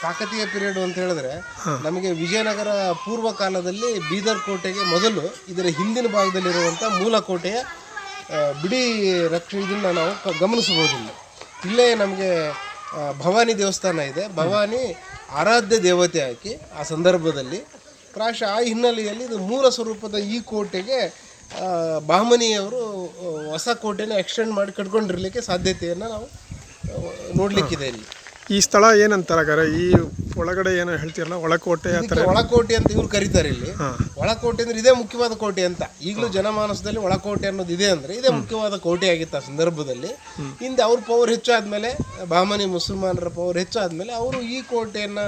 Kakatiya period ಅಂತ ಹೇಳಿದ್ರೆ ನಮಗೆ ವಿಜಯನಗರ ಪೂರ್ವ ಕಾಲದಲ್ಲಿ ಬೀದರ್ ಕೋಟೆಗೆ ಮೊದಲು ಇದರ ಹಿಂದಿನ ಭಾಗದಲ್ಲಿರುವಂಥ ಮೂಲ ಕೋಟೆಯ ಬಿಡಿ ರಕ್ಷಣೆಯಿಂದ ನಾವು ಗಮನಿಸಬಹುದಿಲ್ಲ. ಇಲ್ಲೇ ನಮಗೆ ಭವಾನಿ ದೇವಸ್ಥಾನ ಇದೆ. ಭವಾನಿ ಆರಾಧ್ಯ ದೇವತೆ ಆಗಿ ಆ ಸಂದರ್ಭದಲ್ಲಿ ಪ್ರಾಯಶಃ ಆ ಹಿನ್ನೆಲೆಯಲ್ಲಿ ಇದು ಮೂಲ ಸ್ವರೂಪದ ಈ ಕೋಟೆಗೆ ಬಹಮನಿಯವರು ಹೊಸ ಕೋಟೆನ ಎಕ್ಸ್ಟೆಂಡ್ ಮಾಡಿ ಕಟ್ಕೊಂಡಿರಲಿಕ್ಕೆ ಸಾಧ್ಯತೆಯನ್ನು ನಾವು ನೋಡಲಿಕ್ಕಿದೆ. ಇಲ್ಲಿ ಈ ಸ್ಥಳ ಏನಂತಾರೆ, ಈ ಒಳಗಡೆ ಏನೋ ಹೇಳ್ತಿರಲ್ಲ ಒಳಕೋಟೆ ಒಳಕೋಟೆ ಅಂತ ಇವ್ರು ಕರೀತಾರೆ. ಇಲ್ಲಿ ಒಳಕೋಟೆ ಅಂದ್ರೆ ಇದೇ ಮುಖ್ಯವಾದ ಕೋಟೆ ಅಂತ. ಈಗಲೂ ಜನಮಾನಸದಲ್ಲಿ ಒಳಕೋಟೆ ಅನ್ನೋದು ಇದೆ ಅಂದ್ರೆ ಇದೇ ಮುಖ್ಯವಾದ ಕೋಟೆ ಆಗಿತ್ತು ಆ ಸಂದರ್ಭದಲ್ಲಿ. ಹಿಂದೆ ಅವ್ರ ಪವರ್ ಹೆಚ್ಚಾದ್ಮೇಲೆ, ಬಹಮನಿ ಮುಸಲ್ಮಾನರ ಪವರ್ ಹೆಚ್ಚಾದ್ಮೇಲೆ ಅವರು ಈ ಕೋಟೆಯನ್ನ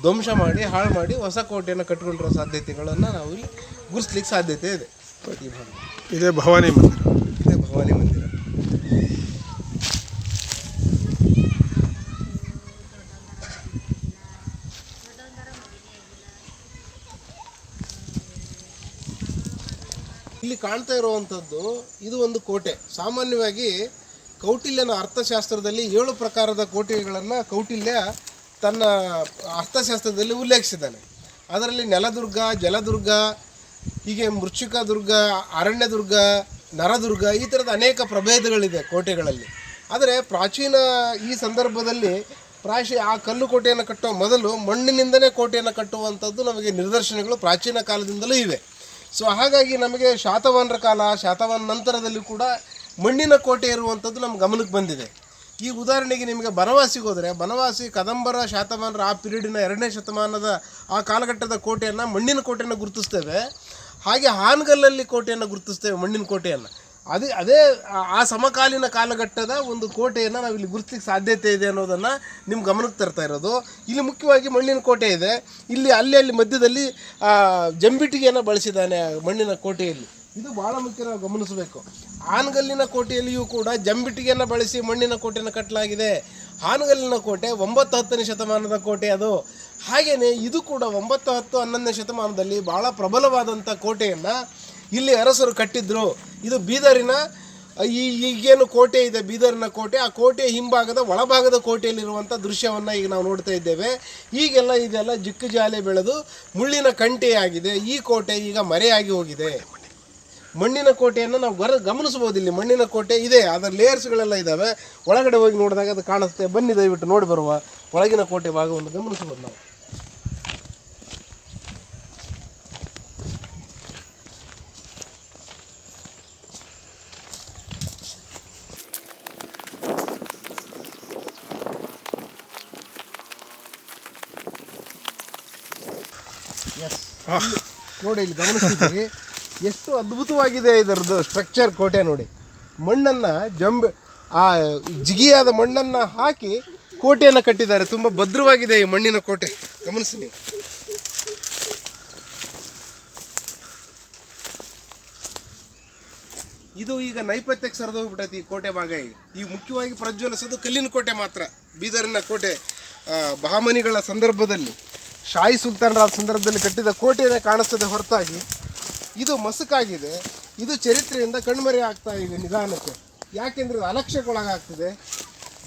ಧ್ವಂಸ ಮಾಡಿ ಹಾಳು ಮಾಡಿ ಹೊಸ ಕೋಟೆಯನ್ನು ಕಟ್ಕೊಂಡಿರೋ ಸಾಧ್ಯತೆಗಳನ್ನು ನಾವು ಇಲ್ಲಿ ಗುರುತಿಸ್ಲಿಕ್ಕೆ ಸಾಧ್ಯತೆ ಇದೆ. ಇದೇ ಭವಾನಿ ಮಂದಿರ. ಇದೇ ಭವಾನಿ ಮಂದಿರ. ಇಲ್ಲಿ ಕಾಣ್ತಾ ಇರುವಂಥದ್ದು ಇದು ಒಂದು ಕೋಟೆ. ಸಾಮಾನ್ಯವಾಗಿ ಕೌಟಿಲ್ಯನ ಅರ್ಥಶಾಸ್ತ್ರದಲ್ಲಿ 7 ಪ್ರಕಾರದ ಕೋಟೆಗಳನ್ನು ಕೌಟಿಲ್ಯ ತನ್ನ ಅರ್ಥಶಾಸ್ತ್ರದಲ್ಲಿ ಉಲ್ಲೇಖಿಸಿದ್ದಾನೆ. ಅದರಲ್ಲಿ ನೆಲದುರ್ಗ, ಜಲದುರ್ಗ, ಹೀಗೆ ಮೃಚ್ಛಿಕಾ ದುರ್ಗ, ಅರಣ್ಯ ದುರ್ಗ, ನರದುರ್ಗ, ಈ ಥರದ ಅನೇಕ ಪ್ರಭೇದಗಳಿದೆ ಕೋಟೆಗಳಲ್ಲಿ. ಆದರೆ ಪ್ರಾಚೀನ ಈ ಸಂದರ್ಭದಲ್ಲಿ ಪ್ರಾಯಶಃ ಆ ಕಲ್ಲು ಕೋಟೆಯನ್ನು ಕಟ್ಟುವ ಮೊದಲು ಮಣ್ಣಿನಿಂದಲೇ ಕೋಟೆಯನ್ನು ಕಟ್ಟುವಂಥದ್ದು ನಮಗೆ ನಿದರ್ಶನಗಳು ಪ್ರಾಚೀನ ಕಾಲದಿಂದಲೂ ಇವೆ. ಸೊ ಹಾಗಾಗಿ ನಮಗೆ ಶಾತವಾಹನರ ಕಾಲ, ಶಾತವಾಹನ ನಂತರದಲ್ಲಿ ಕೂಡ ಮಣ್ಣಿನ ಕೋಟೆ ಇರುವಂಥದ್ದು ನಮ್ಮ ಗಮನಕ್ಕೆ ಬಂದಿದೆ. ಈ ಉದಾಹರಣೆಗೆ ನಿಮಗೆ ಬನವಾಸಿಗೆ ಹೋದರೆ, ಬನವಾಸಿ ಕದಂಬರ, ಶಾತವಾಹನರ ಆ ಪೀರಿಯಡಿನ 2ನೇ ಶತಮಾನದ ಆ ಕಾಲಘಟ್ಟದ ಕೋಟೆಯನ್ನು, ಮಣ್ಣಿನ ಕೋಟೆಯನ್ನು ಗುರುತಿಸ್ತೇವೆ. ಹಾಗೆ ಹಾನಗಲ್ಲಲ್ಲಿ ಕೋಟೆಯನ್ನು ಗುರುತಿಸ್ತೇವೆ, ಮಣ್ಣಿನ ಕೋಟೆಯನ್ನು. ಅದೇ ಆ ಸಮಕಾಲೀನ ಕಾಲಘಟ್ಟದ ಒಂದು ಕೋಟೆಯನ್ನು ನಾವು ಇಲ್ಲಿ ಗುರುತಿಸಲಿಕ್ಕೆ ಸಾಧ್ಯತೆ ಇದೆ ಅನ್ನೋದನ್ನು ನಿಮ್ಮ ಗಮನಕ್ಕೆ ತರ್ತಾ ಇರೋದು. ಇಲ್ಲಿ ಮುಖ್ಯವಾಗಿ ಮಣ್ಣಿನ ಕೋಟೆ ಇದೆ. ಇಲ್ಲಿ ಅಲ್ಲಿ ಮಧ್ಯದಲ್ಲಿ ಜಂಬಿಟಿಗೆಯನ್ನು ಬಳಸಿದ್ದಾನೆ ಮಣ್ಣಿನ ಕೋಟೆಯಲ್ಲಿ. ಇದು ಭಾಳ ಮುಖ್ಯ, ನಾವು ಗಮನಿಸಬೇಕು. ಹಾನಗಲ್ಲಿನ ಕೋಟೆಯಲ್ಲಿಯೂ ಕೂಡ ಜಂಬಿಟಿಗೆಯನ್ನು ಬಳಸಿ ಮಣ್ಣಿನ ಕೋಟೆಯನ್ನು ಕಟ್ಟಲಾಗಿದೆ. ಹಾನಗಲ್ಲಿನ ಕೋಟೆ 9-10ನೇ ಶತಮಾನದ ಕೋಟೆ ಅದು. ಹಾಗೆಯೇ ಇದು ಕೂಡ 9, 10, 11ನೇ ಶತಮಾನದಲ್ಲಿ ಭಾಳ ಪ್ರಬಲವಾದಂಥ ಕೋಟೆಯನ್ನು ಇಲ್ಲಿ ಅರಸರು ಕಟ್ಟಿದ್ರು. ಇದು ಬೀದರಿನ ಈಗೇನು ಕೋಟೆ ಇದೆ, ಬೀದರಿನ ಕೋಟೆ, ಆ ಕೋಟೆಯ ಹಿಂಭಾಗದ ಒಳಭಾಗದ ಕೋಟೆಯಲ್ಲಿರುವಂಥ ದೃಶ್ಯವನ್ನು ಈಗ ನಾವು ನೋಡ್ತಾ ಇದ್ದೇವೆ. ಈಗೆಲ್ಲ ಇದೆಲ್ಲ ಜಿಕ್ಕು ಜಾಲೆ ಬೆಳೆದು ಮುಳ್ಳಿನ ಕಂಟೆಯಾಗಿದೆ. ಈ ಕೋಟೆ ಈಗ ಮರೆಯಾಗಿ ಹೋಗಿದೆ. ಮಣ್ಣಿನ ಕೋಟೆಯನ್ನು ನಾವು ಗಮನಿಸ್ಬೋದು. ಇಲ್ಲಿ ಮಣ್ಣಿನ ಕೋಟೆ ಇದೆ, ಅದರ ಲೇಯರ್ಸ್ಗಳೆಲ್ಲ ಇದ್ದಾವೆ. ಒಳಗಡೆ ಹೋಗಿ ನೋಡಿದಾಗ ಅದು ಕಾಣಿಸುತ್ತೆ. ಬನ್ನಿ ದಯವಿಟ್ಟು ನೋಡಿ ಬರುವ ಒಳಗಿನ ಕೋಟೆ ಭಾಗವನ್ನು ಗಮನಿಸ್ಬೋದು ನಾವು. ನೋಡಿ ಇಲ್ಲಿ ಗಮನಿಸ್ತಿದ್ದೀರಿ ಎಷ್ಟು ಅದ್ಭುತವಾಗಿದೆ ಇದರದ್ದು ಸ್ಟ್ರಕ್ಚರ್. ಕೋಟೆ ನೋಡಿ, ಮಣ್ಣನ್ನು ಜಿಗಿಯಾದ ಮಣ್ಣನ್ನು ಹಾಕಿ ಕೋಟೆಯನ್ನು ಕಟ್ಟಿದ್ದಾರೆ. ತುಂಬ ಭದ್ರವಾಗಿದೆ ಈ ಮಣ್ಣಿನ ಕೋಟೆ, ಗಮನಿಸಿ ನೀವು. ಇದು ಈಗ ನೈಪಥ್ಯಕ್ಕೆ ಸರಿದೋಗ್ಬಿಟ್ಟೈತಿ ಈ ಕೋಟೆ ಭಾಗ. ಈಗ ಮುಖ್ಯವಾಗಿ ಪ್ರಜ್ವಲಿಸೋದು ಕಲ್ಲಿನ ಕೋಟೆ ಮಾತ್ರ. ಬೀದರಿನ ಕೋಟೆ ಬಹಮನಿಗಳ ಸಂದರ್ಭದಲ್ಲಿ, ಶಾಹಿ ಸುಲ್ತಾನರ ಸಂದರ್ಭದಲ್ಲಿ ಕಟ್ಟಿದ ಕೋಟೆಯೇ ಕಾಣಿಸ್ತದೆ ಹೊರತಾಗಿ ಇದು ಮಸುಕಾಗಿದೆ. ಇದು ಚರಿತ್ರೆಯಿಂದ ಕಣ್ಮರೆ ಆಗ್ತಾ ಇದೆ ನಿಧಾನಕ್ಕೆ. ಯಾಕೆಂದರೆ ಇದು ಅಲಕ್ಷ್ಯಕ್ಕೊಳಗಾಗ್ತಿದೆ.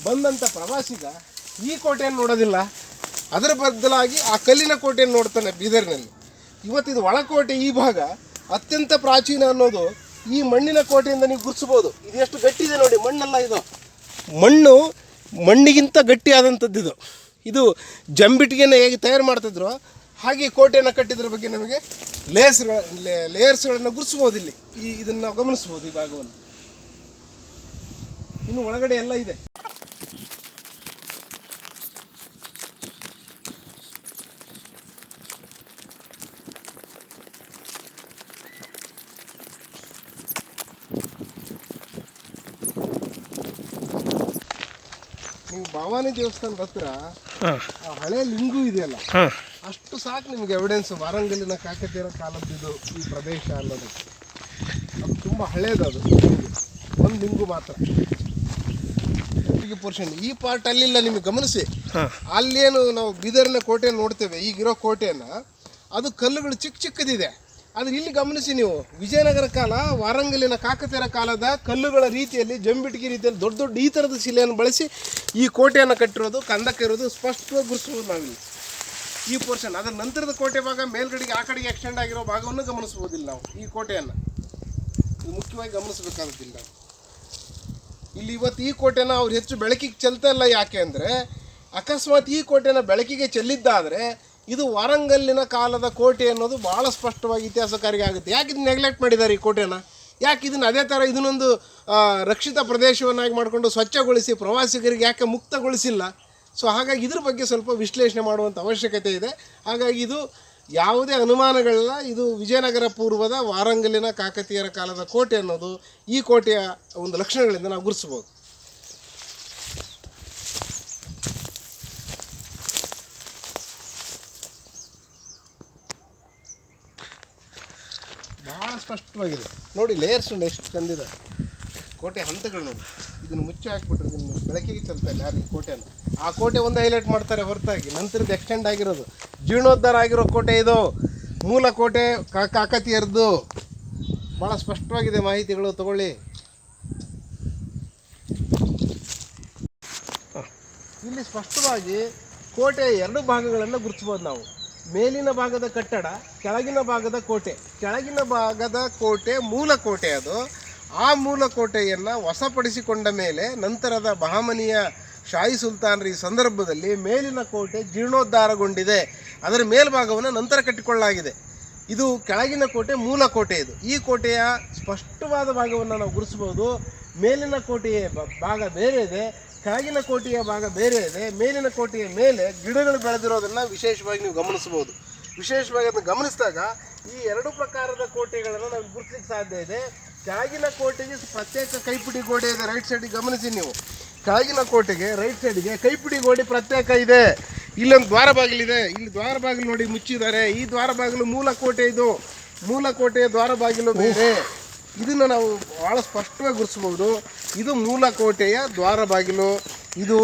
ಬಂದಂಥ ಪ್ರವಾಸಿಗ ಈ ಕೋಟೆಯನ್ನು ನೋಡೋದಿಲ್ಲ, ಅದರ ಬದಲಾಗಿ ಆ ಕಲ್ಲಿನ ಕೋಟೆಯನ್ನು ನೋಡ್ತಾನೆ ಬೀದರ್ನಲ್ಲಿ. ಇವತ್ತಿದು ಒಳಕೋಟೆ ಈ ಭಾಗ ಅತ್ಯಂತ ಪ್ರಾಚೀನ ಅನ್ನೋದು ಈ ಮಣ್ಣಿನ ಕೋಟೆಯಿಂದ ನೀವು ಗುರುತಿಸ್ಬೋದು. ಇದು ಎಷ್ಟು ಗಟ್ಟಿದೆ ನೋಡಿ, ಮಣ್ಣೆಲ್ಲ ಇದು ಮಣ್ಣಿಗಿಂತ ಗಟ್ಟಿಯಾದಂಥದ್ದು. ಇದು ಜಂಬಿಟಿಗೆಯನ್ನು ಹೇಗೆ ತಯಾರು ಮಾಡ್ತಿದ್ರು ಹಾಗೆ ಕೋಟೆಯನ್ನು ಕಟ್ಟಿದ್ರ ಬಗ್ಗೆ ನಮಗೆ ಲೇಯರ್ಸ್ಗಳನ್ನು ಗುರುತಿಸ್ಬೋದು. ಇಲ್ಲಿ ಇದನ್ನು ನಾವು ಗಮನಿಸ್ಬೋದು ಈ ಭಾಗವನ್ನು. ಇನ್ನು ಒಳಗಡೆ ಎಲ್ಲ ಇದೆ. ನೀವು ಭವಾನಿ ದೇವಸ್ಥಾನದ ಹತ್ರ ಹಳೆ ಲಿಂಗು ಇದೆಯಲ್ಲ, ಅಷ್ಟು ಸಾಕು ನಿಮ್ಗೆ ಎವಿಡೆನ್ಸ್ ವಾರಂಗಲ್ಲಿನ ಕಾಕತೀಯರ ಕಾಲದ್ದು ಈ ಪ್ರದೇಶ ಅನ್ನೋದಕ್ಕೆ. ಅದು ತುಂಬ ಹಳೇದು. ಅದು ಒಂದು ಲಿಂಗು ಮಾತ್ರ ಪೋರ್ಷನ್. ಈ ಪಾರ್ಟ್ ಅಲ್ಲಿಲ್ಲ. ನಿಮಗೆ ಗಮನಿಸಿ, ಅಲ್ಲೇನು ನಾವು ಬೀದರ್ನ ಕೋಟೆಯನ್ನು ನೋಡ್ತೇವೆ, ಈಗಿರೋ ಕೋಟೆಯನ್ನು, ಅದು ಕಲ್ಲುಗಳು ಚಿಕ್ಕದಿದೆ. ಆದರೆ ಇಲ್ಲಿ ಗಮನಿಸಿ ನೀವು, ವಿಜಯನಗರ ಕಾಲ, ವಾರಂಗಲಿನ ಕಾಕತಿಯರ ಕಾಲದ ಕಲ್ಲುಗಳ ರೀತಿಯಲ್ಲಿ, ಜಂಬಿಟಿಗೆ ರೀತಿಯಲ್ಲಿ ದೊಡ್ಡ ದೊಡ್ಡ ಈ ಥರದ ಶಿಲೆಯನ್ನು ಬಳಸಿ ಈ ಕೋಟೆಯನ್ನು ಕಟ್ಟಿರೋದು, ಕಂದಕ ಇರೋದು ಸ್ಪಷ್ಟವಾಗಿ ಗುರುತಿಸ್ಬೋದು ನಾವಿಲ್ಲಿ ಈ ಪೋರ್ಷನ್. ಅದರ ನಂತರದ ಕೋಟೆ ಭಾಗ ಮೇಲ್ಗಡೆಗೆ ಆ ಕಡೆಗೆ ಎಕ್ಸ್ಟೆಂಡ್ ಆಗಿರೋ ಭಾಗವನ್ನು ಗಮನಿಸ್ಬೋದಿಲ್ಲ ನಾವು ಈ ಕೋಟೆಯನ್ನು. ಇದು ಮುಖ್ಯವಾಗಿ ಗಮನಿಸಬೇಕಾದಿಲ್ಲ. ಇಲ್ಲಿ ಇವತ್ತು ಈ ಕೋಟೆನ ಅವ್ರು ಹೆಚ್ಚು ಬೆಳಕಿಗೆ ಚೆಲ್ತಾ ಇಲ್ಲ. ಯಾಕೆ ಅಂದರೆ ಅಕಸ್ಮಾತ್ ಈ ಕೋಟೆನ ಬೆಳಕಿಗೆ ಚೆಲ್ಲಿದ್ದಾದರೆ ಇದು ವಾರಂಗಲ್ಲಿನ ಕಾಲದ ಕೋಟೆ ಅನ್ನೋದು ಭಾಳ ಸ್ಪಷ್ಟವಾಗಿ ಇತಿಹಾಸಕಾರಿಗೆ ಆಗುತ್ತೆ. ಯಾಕೆ ಇದನ್ನ ನೆಗ್ಲೆಕ್ಟ್ ಮಾಡಿದ್ದಾರೆ ಈ ಕೋಟೆನ? ಯಾಕೆ ಇದನ್ನು ಅದೇ ಥರ ಇದನ್ನೊಂದು ರಕ್ಷಿತ ಪ್ರದೇಶವನ್ನಾಗಿ ಮಾಡಿಕೊಂಡು ಸ್ವಚ್ಛಗೊಳಿಸಿ ಪ್ರವಾಸಿಗರಿಗೆ ಯಾಕೆ ಮುಕ್ತಗೊಳಿಸಿಲ್ಲ? ಸೊ ಹಾಗಾಗಿ ಇದ್ರ ಬಗ್ಗೆ ಸ್ವಲ್ಪ ವಿಶ್ಲೇಷಣೆ ಮಾಡುವಂಥ ಅವಶ್ಯಕತೆ ಇದೆ. ಹಾಗಾಗಿ ಇದು ಯಾವುದೇ ಅನುಮಾನಗಳಿಲ್ಲ, ಇದು ವಿಜಯನಗರ ಪೂರ್ವದ ವಾರಂಗಲಿನ ಕಾಕತೀಯರ ಕಾಲದ ಕೋಟೆ ಅನ್ನೋದು ಈ ಕೋಟೆಯ ಒಂದು ಲಕ್ಷಣಗಳಿಂದ ನಾವು ಗುರುತಿಸ್ಬೋದು. ಭಾಳ ಸ್ಪಷ್ಟವಾಗಿದೆ ನೋಡಿ, ಲೇಯರ್ಸ್ ಎಷ್ಟು ಚಂದಿದೆ, ಕೋಟೆ ಹಂತಗಳು ನೋಡಿ. ಇದನ್ನು ಮುಚ್ಚಿ ಹಾಕಿಬಿಟ್ರೆ ಇದನ್ನು ಬೆಳಕಿಗೆ ಚೆಲ್ತಾ ಇಲ್ಲ ಯಾರು ಈ ಕೋಟೆಯನ್ನು. ಆ ಕೋಟೆ ಒಂದು ಹೈಲೈಟ್ ಮಾಡ್ತಾರೆ ಹೊರತಾಗಿ ನಂತರದ ಎಕ್ಸ್ಟೆಂಡ್ ಆಗಿರೋದು ಜೀರ್ಣೋದ್ಧಾರ ಆಗಿರೋ ಕೋಟೆ ಇದು. ಮೂಲ ಕೋಟೆ ಕಾಕತೀಯರದ್ದು. ಭಾಳ ಸ್ಪಷ್ಟವಾಗಿದೆ ಮಾಹಿತಿಗಳು, ತಗೊಳ್ಳಿ. ಇಲ್ಲಿ ಸ್ಪಷ್ಟವಾಗಿ ಕೋಟೆಯ ಎರಡು ಭಾಗಗಳನ್ನು ಗುರುತಿಸ್ಬೋದು ನಾವು. ಮೇಲಿನ ಭಾಗದ ಕಟ್ಟಡ, ಕೆಳಗಿನ ಭಾಗದ ಕೋಟೆ. ಕೆಳಗಿನ ಭಾಗದ ಕೋಟೆ ಮೂಲ ಕೋಟೆ ಅದು. ಆ ಮೂಲ ಕೋಟೆಯನ್ನು ವಶಪಡಿಸಿಕೊಂಡ ಮೇಲೆ ನಂತರದ ಬಹಮನಿಯ ಶಾಹಿ ಸುಲ್ತಾನರ ಈ ಸಂದರ್ಭದಲ್ಲಿ ಮೇಲಿನ ಕೋಟೆ ಜೀರ್ಣೋದ್ಧಾರಗೊಂಡಿದೆ. ಅದರ ಮೇಲ್ಭಾಗವನ್ನು ನಂತರ ಕಟ್ಟಿಕೊಳ್ಳಲಾಗಿದೆ. ಇದು ಕೆಳಗಿನ ಕೋಟೆ ಮೂಲ ಕೋಟೆ ಇದು. ಈ ಕೋಟೆಯ ಸ್ಪಷ್ಟವಾದ ಭಾಗವನ್ನು ನಾವು ಗುರುತಿಸ್ಬೋದು. ಮೇಲಿನ ಕೋಟೆಯ ಭಾಗ ಬೇರೆ ಇದೆ, ಕೆಳಗಿನ ಕೋಟೆಯ ಭಾಗ ಬೇರೆ ಇದೆ. ಮೇಲಿನ ಕೋಟೆಯ ಮೇಲೆ ಗಿಡಗಳು ಬೆಳೆದಿರೋದನ್ನು ವಿಶೇಷವಾಗಿ ನೀವು ಗಮನಿಸ್ಬೋದು. ವಿಶೇಷವಾಗಿ ಅದನ್ನು ಗಮನಿಸಿದಾಗ ಈ ಎರಡು ಪ್ರಕಾರದ ಕೋಟೆಗಳನ್ನು ನಾವು ಗುರುತಿಸಲಿಕ್ಕೆ ಸಾಧ್ಯ ಇದೆ. ಕೆಳಗಿನ ಕೋಟೆಗೆ ಪ್ರತ್ಯೇಕ ಕೈಪಿಡಿ ಗೋಡೆ ಇದೆ. ರೈಟ್ ಸೈಡಿಗೆ ಗಮನಿಸಿ ನೀವು, ಕೆಳಗಿನ ಕೋಟೆಗೆ ರೈಟ್ ಸೈಡ್ಗೆ ಕೈಪಿಡಿ ಗೋಡೆ ಪ್ರತ್ಯೇಕ ಇದೆ. ಇಲ್ಲೊಂದು ದ್ವಾರ ಬಾಗಿಲಿದೆ, ಇಲ್ಲಿ ದ್ವಾರ ಬಾಗಿಲು ನೋಡಿ ಮುಚ್ಚಿದ್ದಾರೆ. ಈ ದ್ವಾರ ಬಾಗಿಲು ಮೂಲ ಕೋಟೆ, ಇದು ಮೂಲ ಕೋಟೆಯ ದ್ವಾರ ಬಾಗಿಲು ಬೇರೆ. ಇದನ್ನು ನಾವು ಭಾಳ ಸ್ಪಷ್ಟವಾಗಿ ಗುರುತಿಸ್ಬೋದು. ಇದು ಮೂಲ ಕೋಟೆಯ ದ್ವಾರ ಬಾಗಿಲು. ಇದು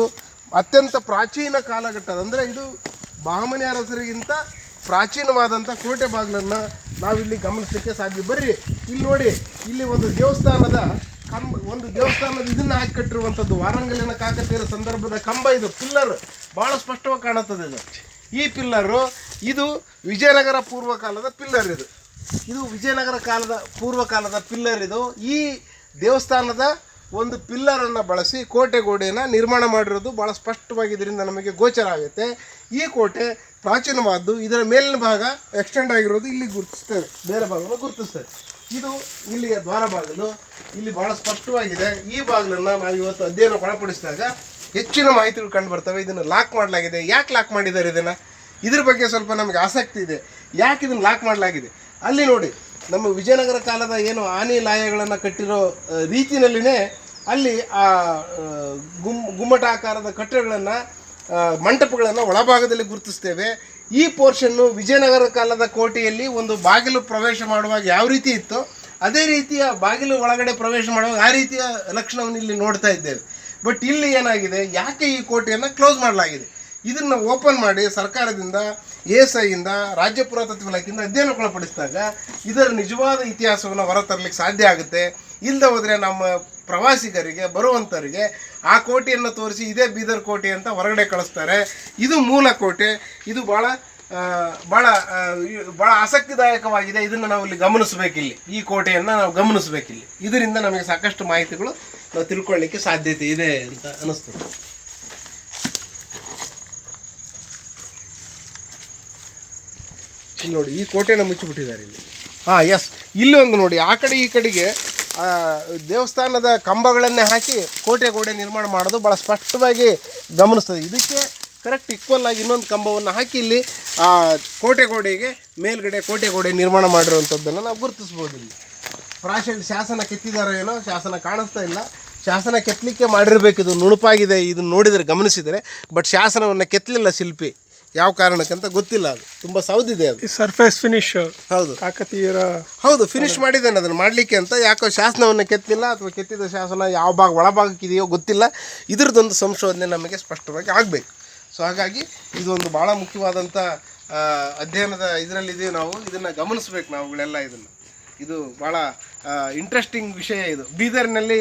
ಅತ್ಯಂತ ಪ್ರಾಚೀನ ಕಾಲಘಟ್ಟದ, ಅಂದರೆ ಇದು ಬಹಮನಿ ಅರಸರಿಗಿಂತ ಪ್ರಾಚೀನವಾದಂಥ ಕೋಟೆ ಬಾಗಿಲನ್ನು ನಾವಿಲ್ಲಿ ಗಮನಿಸಲಿಕ್ಕೆ ಸಾಧ್ಯ. ಬರ್ರಿ ಇಲ್ಲಿ ನೋಡಿ, ಇಲ್ಲಿ ಒಂದು ದೇವಸ್ಥಾನದ ಇದನ್ನು ಹಾಕಿ ಕಟ್ಟಿರುವಂಥದ್ದು ವಾರಂಗಲಿನ ಕಾಕತೀಯರ ಸಂದರ್ಭದ ಕಂಬ. ಇದು ಪಿಲ್ಲರ್ ಭಾಳ ಸ್ಪಷ್ಟವಾಗಿ ಕಾಣುತ್ತದೆ. ಈ ಪಿಲ್ಲರು ಇದು ವಿಜಯನಗರ ಪೂರ್ವಕಾಲದ ಪಿಲ್ಲರ್. ಇದು ವಿಜಯನಗರ ಕಾಲದ ಪೂರ್ವಕಾಲದ ಪಿಲ್ಲರ್. ಇದು ಈ ದೇವಸ್ಥಾನದ ಒಂದು ಪಿಲ್ಲರನ್ನು ಬಳಸಿ ಕೋಟೆ ಗೋಡೆಯನ್ನು ನಿರ್ಮಾಣ ಮಾಡಿರೋದು ಭಾಳ ಸ್ಪಷ್ಟವಾಗಿ ಇದರಿಂದ ನಮಗೆ ಗೋಚರ ಆಗುತ್ತೆ. ಈ ಕೋಟೆ ಪ್ರಾಚೀನವಾದ್ದು. ಇದರ ಮೇಲಿನ ಭಾಗ ಎಕ್ಸ್ಟೆಂಡ್ ಆಗಿರೋದು ಇಲ್ಲಿ ಗುರುತಿಸ್ತೇವೆ, ಬೇರೆ ಭಾಗವನ್ನು ಗುರುತಿಸ್ತೇವೆ. ಇದು ಇಲ್ಲಿಯ ದ್ವಾರ ಬಾಗಿಲು, ಇಲ್ಲಿ ಭಾಳ ಸ್ಪಷ್ಟವಾಗಿದೆ. ಈ ಬಾಗಿಲನ್ನು ನಾವು ಇವತ್ತು ಅಧ್ಯಯನ ಒಳಪಡಿಸಿದಾಗ ಹೆಚ್ಚಿನ ಮಾಹಿತಿಗಳು ಕಂಡು ಬರ್ತವೆ. ಇದನ್ನು ಲಾಕ್ ಮಾಡಲಾಗಿದೆ. ಯಾಕೆ ಲಾಕ್ ಮಾಡಿದ್ದಾರೆ ಇದನ್ನು? ಇದ್ರ ಬಗ್ಗೆ ಸ್ವಲ್ಪ ನಮಗೆ ಆಸಕ್ತಿ ಇದೆ. ಯಾಕೆ ಇದನ್ನು ಲಾಕ್ ಮಾಡಲಾಗಿದೆ? ಅಲ್ಲಿ ನೋಡಿ, ನಮ್ಮ ವಿಜಯನಗರ ಕಾಲದ ಏನು ಆನೆ ಲಾಯಗಳನ್ನು ಕಟ್ಟಿರೋ ರೀತಿಯಲ್ಲಿನೇ ಅಲ್ಲಿ ಆ ಗುಮ್ಮಟಾಕಾರದ ಕಟ್ಟಡಗಳನ್ನು, ಮಂಟಪಗಳನ್ನು ಒಳಭಾಗದಲ್ಲಿ ಗುರುತಿಸ್ತೇವೆ. ಈ ಪೋರ್ಷನ್ನು ವಿಜಯನಗರ ಕಾಲದ ಕೋಟೆಯಲ್ಲಿ ಒಂದು ಬಾಗಿಲು ಪ್ರವೇಶ ಮಾಡುವಾಗ ಯಾವ ರೀತಿ ಇತ್ತು, ಅದೇ ರೀತಿಯ ಬಾಗಿಲು ಒಳಗಡೆ ಪ್ರವೇಶ ಮಾಡುವಾಗ ಆ ರೀತಿಯ ಲಕ್ಷಣವನ್ನು ಇಲ್ಲಿ ನೋಡ್ತಾ ಇದ್ದೇವೆ. ಬಟ್ ಇಲ್ಲಿ ಏನಾಗಿದೆ, ಯಾಕೆ ಈ ಕೋಟೆಯನ್ನು ಕ್ಲೋಸ್ ಮಾಡಲಾಗಿದೆ? ಇದನ್ನು ಓಪನ್ ಮಾಡಿ ಸರ್ಕಾರದಿಂದ, ASIಯಿಂದ, ರಾಜ್ಯ ಪುರಾತತ್ವ ಇಲಾಖೆಯಿಂದ ಅಧ್ಯಯನಕ್ಕೊಳಪಡಿಸಿದಾಗ ಇದರ ನಿಜವಾದ ಇತಿಹಾಸವನ್ನು ಹೊರತರಲಿಕ್ಕೆ ಸಾಧ್ಯ ಆಗುತ್ತೆ. ಇಲ್ಲದೆ ಹೋದರೆ ನಮ್ಮ ಪ್ರವಾಸಿಗರಿಗೆ, ಬರುವಂಥವರಿಗೆ ಆ ಕೋಟೆಯನ್ನು ತೋರಿಸಿ ಇದೇ ಬೀದರ್ ಕೋಟೆ ಅಂತ ಹೊರಗಡೆ ಕಳಿಸ್ತಾರೆ. ಇದು ಮೂಲ ಕೋಟೆ. ಇದು ಭಾಳ ಆಸಕ್ತಿದಾಯಕವಾಗಿದೆ. ಇದನ್ನು ನಾವು ಇಲ್ಲಿ ಗಮನಿಸಬೇಕಿಲ್ಲಿ, ಈ ಕೋಟೆಯನ್ನು ನಾವು ಗಮನಿಸಬೇಕಿಲ್ಲಿ. ಇದರಿಂದ ನಮಗೆ ಸಾಕಷ್ಟು ಮಾಹಿತಿಗಳು ನಾವು ತಿಳ್ಕೊಳ್ಳಿಕ್ಕೆ ಸಾಧ್ಯತೆ ಇದೆ ಅಂತ ಅನ್ನಿಸ್ತದೆ. ಇಲ್ಲಿ ನೋಡಿ, ಈ ಕೋಟೆನ ಮುಚ್ಚಿಬಿಟ್ಟಿದ್ದಾರೆ ಇಲ್ಲಿ. ಎಸ್, ಇಲ್ಲಿ ಒಂದು ನೋಡಿ, ಆ ಕಡೆ ಈ ಕಡೆಗೆ ದೇವಸ್ಥಾನದ ಕಂಬಗಳನ್ನೇ ಹಾಕಿ ಕೋಟೆ ಗೋಡೆ ನಿರ್ಮಾಣ ಮಾಡೋದು ಭಾಳ ಸ್ಪಷ್ಟವಾಗಿ ಗಮನಿಸ್ತದೆ. ಇದಕ್ಕೆ ಕರೆಕ್ಟ್ ಈಕ್ವಲ್ ಆಗಿ ಇನ್ನೊಂದು ಕಂಬವನ್ನು ಹಾಕಿ ಇಲ್ಲಿ ಕೋಟೆ ಗೋಡೆಗೆ ಮೇಲ್ಗಡೆ ಕೋಟೆ ಗೋಡೆ ನಿರ್ಮಾಣ ಮಾಡಿರುವಂಥದ್ದನ್ನು ನಾವು ಗುರುತಿಸ್ಬೋದು. ಇಲ್ಲಿ ಶಾಸನ ಕೆತ್ತಿದಾರೋ ಏನೋ, ಶಾಸನ ಕಾಣಿಸ್ತಾ ಇಲ್ಲ. ಶಾಸನ ಕೆತ್ತಲಿಕ್ಕೆ ಮಾಡಿರಬೇಕು. ಇದು ನುಣುಪಾಗಿದೆ, ಇದನ್ನು ನೋಡಿದರೆ ಗಮನಿಸಿದರೆ. ಬಟ್ ಶಾಸನವನ್ನು ಕೆತ್ತಲಿಲ್ಲ ಶಿಲ್ಪಿ, ಯಾವ ಕಾರಣಕ್ಕಂತ ಗೊತ್ತಿಲ್ಲ. ಅದು ತುಂಬ ಸೌದಿದೆ. ಅದು ಸರ್ಫೇಸ್ ಫಿನಿಶ್. ಹೌದು, ಕಾಕತೀಯರ ಹೌದು, ಫಿನಿಶ್ ಮಾಡಿದ್ದಾನೆ ಅದನ್ನು ಮಾಡಲಿಕ್ಕೆ ಅಂತ. ಯಾಕೋ ಶಾಸನವನ್ನು ಕೆತ್ತಿಲ್ಲ, ಅಥವಾ ಕೆತ್ತಿದ ಶಾಸನ ಯಾವ ಭಾಗ ಒಳಭಾಗಕ್ಕಿದೆಯೋ ಗೊತ್ತಿಲ್ಲ. ಇದ್ರದ್ದೊಂದು ಸಂಶೋಧನೆ ನಮಗೆ ಸ್ಪಷ್ಟವಾಗಿ ಆಗಬೇಕು. ಸೊ ಹಾಗಾಗಿ ಇದೊಂದು ಭಾಳ ಮುಖ್ಯವಾದಂಥ ಅಧ್ಯಯನದ ಇದರಲ್ಲಿದ್ದೀವಿ ನಾವು. ಇದನ್ನು ಗಮನಿಸ್ಬೇಕು ನಾವುಗಳೆಲ್ಲ. ಇದು ಭಾಳ ಇಂಟ್ರೆಸ್ಟಿಂಗ್ ವಿಷಯ. ಇದು ಬೀದರ್ನಲ್ಲಿ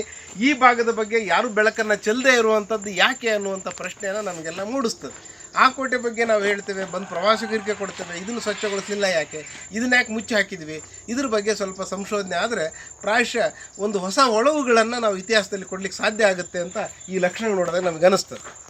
ಈ ಭಾಗದ ಬಗ್ಗೆ ಯಾರು ಬೆಳಕನ್ನು ಚೆಲ್ಲದೆ ಇರುವಂಥದ್ದು ಯಾಕೆ ಅನ್ನುವಂಥ ಪ್ರಶ್ನೆಯನ್ನು ನಮಗೆಲ್ಲ ಮೂಡಿಸ್ತದೆ. ಆ ಕೋಟೆ ಬಗ್ಗೆ ನಾವು ಹೇಳ್ತೇವೆ, ಬಂದು ಪ್ರವಾಸಿಗರಿಗೆ ಕೊಡ್ತೇವೆ, ಇದನ್ನು ಸ್ವಚ್ಛಗೊಳಿಸಲಿಲ್ಲ ಯಾಕೆ, ಇದನ್ನ ಯಾಕೆ ಮುಚ್ಚಿ ಹಾಕಿದ್ವಿ, ಇದ್ರ ಬಗ್ಗೆ ಸ್ವಲ್ಪ ಸಂಶೋಧನೆ ಆದರೆ ಪ್ರಾಯಶಃ ಒಂದು ಹೊಸ ಹೊಳವುಗಳನ್ನು ನಾವು ಇತಿಹಾಸದಲ್ಲಿ ಕೊಡಲಿಕ್ಕೆ ಸಾಧ್ಯ ಆಗುತ್ತೆ ಅಂತ ಈ ಲಕ್ಷಣ ನೋಡಿದಾಗ ನಮ್ಗೆ ಅನಿಸ್ತದೆ.